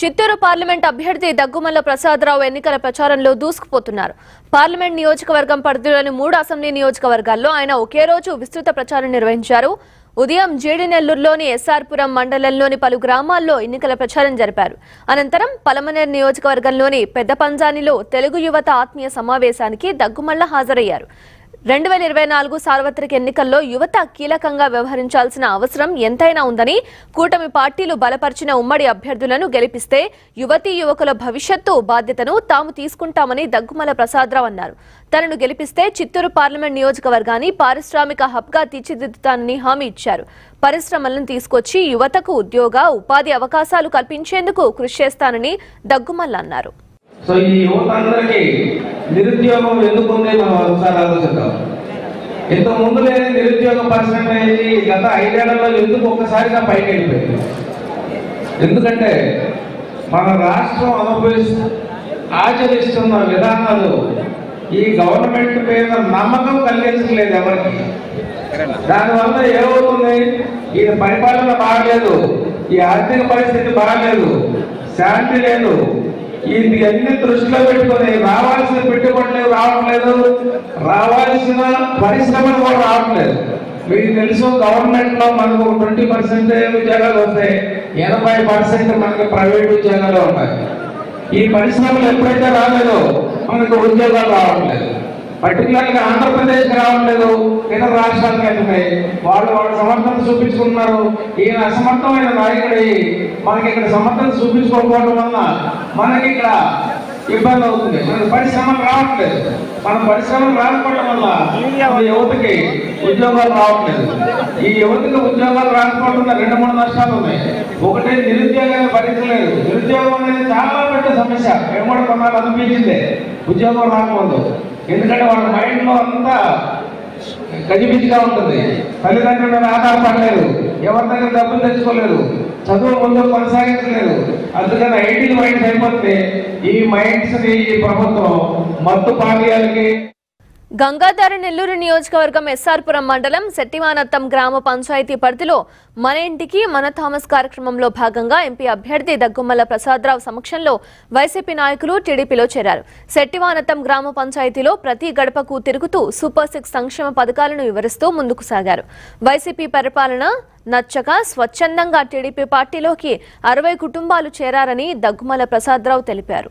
Chittoor parliament అభ్యర్థి దగ్గుమల్ల ప్రసాదరావు ఎన్నికల ప్రచారంలో దూసుకుపోతున్నారు. పార్లమెంట్ నియోజకవర్గం పరిధిలోని 3 అసెంబ్లీ నియోజకవర్గాల్లో ఆయన ఒకే రోజు విస్తృత ప్రచారం నిర్వహించారు. ఉదయం జీడినెల్లూరులోని ఎస్ఆర్పురం మండలంలోని పలు గ్రామాల్లో ఎన్నికల ప్రచారం జరిపారు. అనంతరం పలమనేరు నియోజకవర్గంలోని పెద్దపంజానిలో తెలుగు యువత ఆత్మీయ సమావేశానికి దగ్గుమల్ల హాజరయ్యారు. 2024 సార్వత్రిక ఎన్నికల్లో యువత కీలకంగా వ్యవహరించాల్సిన అవసరం ఎంతైనా ఉందని, కూటమి పార్టీలు బలపరిచిన ఉమ్మడి అభ్యర్థులను గెలిపిస్తే యువతీ యువకుల భవిష్యత్తు బాధ్యతను తాము తీసుకుంటామని దగ్గుమల్ల ప్రసాదరావు అన్నారు. తనను గెలిపిస్తే చిత్తూరు పార్లమెంట్ నియోజకవర్గాన్ని పారిశ్రామిక హబ్గా తీర్చిదిద్దుతానని హామీ ఇచ్చారు. పరిశ్రమలను తీసుకొచ్చి యువతకు ఉద్యోగ ఉపాధి అవకాశాలు కల్పించేందుకు కృషి చేస్తానని దగ్గుమల్ల అన్నారు. సో ఈ యువత అందరికీ నిరుద్యోగం ఎందుకు ఉంది మనం ఒకసారి ఆలోచిద్దాం. ఇంత ముందు లేని నిరుద్యోగ పరిశ్రమ గత 5 ఏళ్లలో ఎందుకు ఒక్కసారిగా పైకి వెళ్ళిపోయింది? ఎందుకంటే మన రాష్ట్రం ఆచరిస్తున్న విధానాలు ఈ గవర్నమెంట్ మీద నమ్మకం కలిగించలేదు ఎవరికి. దానివల్ల ఏమవుతుంది, ఈ పరిపాలన బాగలేదు, ఈ ఆర్థిక పరిస్థితి బాగలేదు, శాంతి లేదు. ఇవన్నీ దృష్టిలో పెట్టుకుని రావాల్సిన పెట్టుబడులు రావట్లేదు, రావాల్సిన పరిశ్రమలు కూడా రావట్లేదు. మీకు తెలుసు, గవర్నమెంట్ లో మనకు 20% ఉద్యోగాలు వస్తాయి, 80% మనకి ప్రైవేట్ ఉద్యోగాలు ఉంటాయి. ఈ పరిశ్రమలు ఎప్పుడైతే రాలేదో మనకు ఉద్యోగాలు రావట్లేదు. పర్టికులర్గా ఆంధ్రప్రదేశ్కి రావట్లేదు, ఇతర రాష్ట్రాలకు వెళ్తున్నాయి. వాళ్ళు సమర్థత చూపించుకుంటున్నారు. ఈయన అసమర్థమైన నాయకుడి మనకి ఇక్కడ సమర్థత చూపించుకోకపోవడం వల్ల మనకి ఇక్కడ ఇబ్బంది అవుతుంది. మనకి పరిశ్రమలు రావట్లేదు. మన పరిశ్రమలు రాకపోవడం వల్ల యువతకి ఉద్యోగాలు రావట్లేదు. ఈ యువతకి ఉద్యోగాలు రాకపోవడం 2-3 నష్టాలు ఉన్నాయి. ఒకటి, నిరుద్యోగాన్ని భరించలేదు. నిరుద్యోగం అనేది చాలా పెద్ద సమస్య. మేము కూడా కొన్నాళ్ళు అనిపించింది ఉద్యోగం రాకూడదు. ఎందుకంటే వాళ్ళ మైండ్లో అంతా గజిబిజిగా ఉంటుంది. తల్లిదండ్రుల మీద ఆధారపడలేదు, ఎవరి దగ్గర డబ్బులు తెచ్చుకోలేదు, చదువు ముందు కొనసాగించలేదు. అందుకని ఐటీ మైండ్స్ అయిపోతే ఈ మైండ్స్ ని ఈ ప్రభుత్వం మత్తు పానీయాలకి. గంగాధర నెల్లూరు నియోజకవర్గం ఎస్ఆర్పురం మండలం శెట్టివానత్తం గ్రామ పంచాయతీ పరిధిలో మన ఇంటికి మన థామస్ కార్యక్రమంలో భాగంగా ఎంపీ అభ్యర్థి దగ్గుమల్ల ప్రసాదరావు సమక్షంలో వైసీపీ నాయకులు టీడీపీలో చేరారు. శెట్టివానత్తం గ్రామ పంచాయతీలో ప్రతి గడపకు తిరుగుతూ సూపర్ 6 సంక్షేమ పథకాలను వివరిస్తూ ముందుకు సాగారు. వైసీపీ పరిపాలన నచ్చక స్వచ్ఛందంగా టీడీపీ పార్టీలోకి 60 కుటుంబాలు చేరారని దగ్గుమల్ల ప్రసాదరావు తెలిపారు.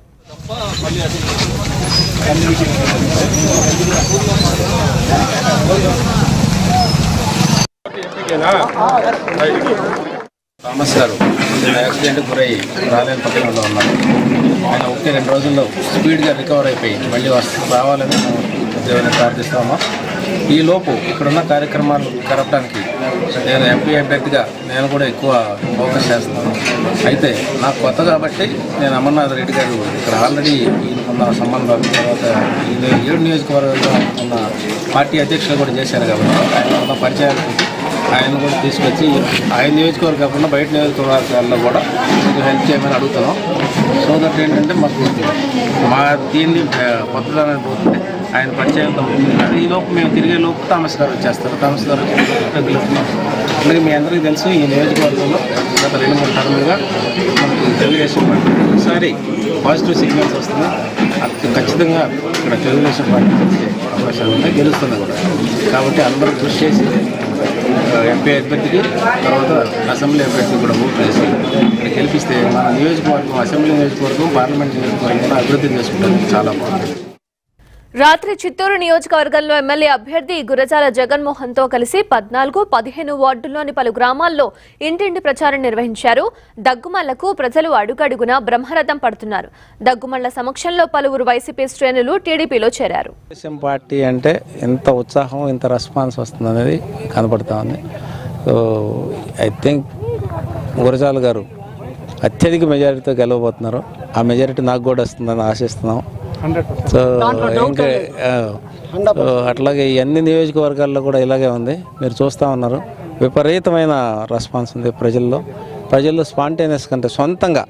థామస్ గారు యాక్సిడెంట్ గురై రాలేని పట్టణంలో ఉన్నారు. ఆయన 1-2 రోజుల్లో స్పీడ్గా రికవర్ అయిపోయి మళ్ళీ రావాలని దేవుని ప్రార్థిస్తాము. ఈలోపు ఇక్కడున్న కార్యక్రమాలు జరపడానికి నేను ఎంపీ అభ్యర్థిగా నేను కూడా ఎక్కువ ఫోకస్ చేస్తున్నాను. అయితే నాకు కొత్త కాబట్టి నేను అమర్నాథ్ రెడ్డి గారు ఇక్కడ ఆల్రెడీ ఉన్న సంబంధాలు, తర్వాత 7 నియోజకవర్గాల్లో ఉన్న పార్టీ అధ్యక్షులు కూడా చేశారు కాబట్టి ఆయన ఉన్న పరిచయాలు ఆయన కూడా తీసుకొచ్చి ఆయన నియోజకవర్గం కాకుండా బయట నియోజకవర్గాల్లో కూడా హెల్ప్ చేయమని అడుగుతున్నాం. సో దట్ ఏంటంటే మాకు మా దీన్ని కొత్తదనాన్ని పోతుంది, ఆయన పరిచయంతో ఉంటుంది. అది ఈలోపు మేము తిరిగే లోపు థామస్ గారు వచ్చేస్తారు. థామస్ గారు వచ్చేస్తున్నాం. అందుకే మీ అందరికీ తెలుసు, ఈ నియోజకవర్గంలో గత 2-3 టర్ములుగా మనకు తెలుగుదేశం పార్టీ ఒకసారి పాజిటివ్ సిగ్నల్స్ వస్తుంది. అది ఖచ్చితంగా ఇక్కడ తెలుగుదేశం పార్టీ వచ్చే అవకాశాలు ఉన్నాయి, గెలుస్తుంది కూడా. కాబట్టి అందరూ కృషి చేసి ఎంపీ అభ్యర్థికి తర్వాత అసెంబ్లీ అభ్యర్థికి కూడా ఓట్లు వేసి ఇక్కడ గెలిపిస్తే మన నియోజకవర్గం, అసెంబ్లీ నియోజకవర్గం, పార్లమెంట్ నియోజకవర్గం అభివృద్ధి చేసుకోవడానికి చాలా బాగుంటుంది. రాత్రి చిత్తూరు నియోజకవర్గంలో ఎమ్మెల్యే అభ్యర్థి గురజాల జగన్మోహన్ తో కలిసి 14, 15 వార్డుల్లోని పలు గ్రామాల్లో ఇంటింటి ప్రచారం నిర్వహించారు. దగ్గుమల్లకు ప్రజలు అడుగడుగునా బ్రహ్మరథం పడుతున్నారు. దగ్గుమల్ల సమక్షంలో పలువురు వైసీపీ శ్రేణులు టీడీపీలో చేరారు. తెలుగుదేశం పార్టీ అంటే ఎంత ఉత్సాహం, ఎంత రెస్పాన్స్ వస్తుంది అనేది కనపడతా ఉంది. సో ఐ థింక్ గురజాల గారు అత్యధిక మెజారిటీతో గెలవబోతున్నారు. ఆ మెజారిటీ నాకు కూడా వస్తుందని ఆశిస్తున్నాం. సో ఇంకా అట్లాగే ఈ అన్ని నియోజకవర్గాల్లో కూడా ఇలాగే ఉంది. మీరు చూస్తూ ఉన్నారు, విపరీతమైన రెస్పాన్స్ ఉంది ప్రజల్లో స్పాంటేనియస్ కంటే సొంతంగా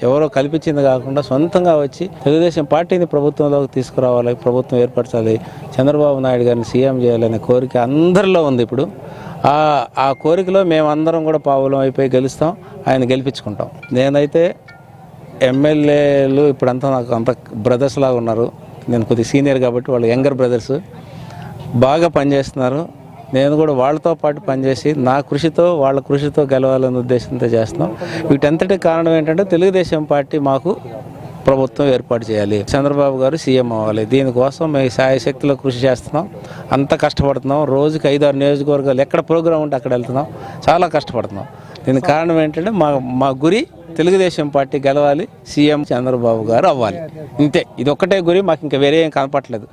ఎవరో కల్పించింది కాకుండా సొంతంగా వచ్చి తెలుగుదేశం పార్టీని ప్రభుత్వంలోకి తీసుకురావాలి, ప్రభుత్వం ఏర్పరచాలి, చంద్రబాబు నాయుడు గారిని సీఎం చేయాలనే కోరిక అందరిలో ఉంది. ఇప్పుడు ఆ కోరికలో మేమందరం కూడా పావులం అయిపోయి గెలుస్తాం, ఆయన గెలిపించుకుంటాం. నేనైతే ఎమ్మెల్యేలు ఇప్పుడంతా నాకు అంత బ్రదర్స్ లాగా ఉన్నారు. నేను కొద్దిగా సీనియర్ కాబట్టి వాళ్ళు యంగర్ బ్రదర్స్ బాగా పనిచేస్తున్నారు. నేను కూడా వాళ్ళతో పాటు పనిచేసి నా కృషితో వాళ్ళ కృషితో గెలవాలనే ఉద్దేశంతో చేస్తున్నాం. వీటంతటి కారణం ఏంటంటే తెలుగుదేశం పార్టీ మాకు ప్రభుత్వం ఏర్పాటు చేయాలి, చంద్రబాబు గారు సీఎం అవ్వాలి. దీనికోసం మేము శాయశక్తిలో కృషి చేస్తున్నాం. అంత కష్టపడుతున్నాం. రోజుకి 5-6 నియోజకవర్గాలు ఎక్కడ ప్రోగ్రాం ఉంటే అక్కడ వెళ్తున్నాం. చాలా కష్టపడుతున్నాం. దీనికి కారణం ఏంటంటే మా గురి తెలుగుదేశం పార్టీ గెలవాలి, సీఎం చంద్రబాబు గారు అవ్వాలి. ఇంతే, ఇది ఒక్కటే గురి. మాకు ఇంకా వేరే ఏం కనపట్లేదు.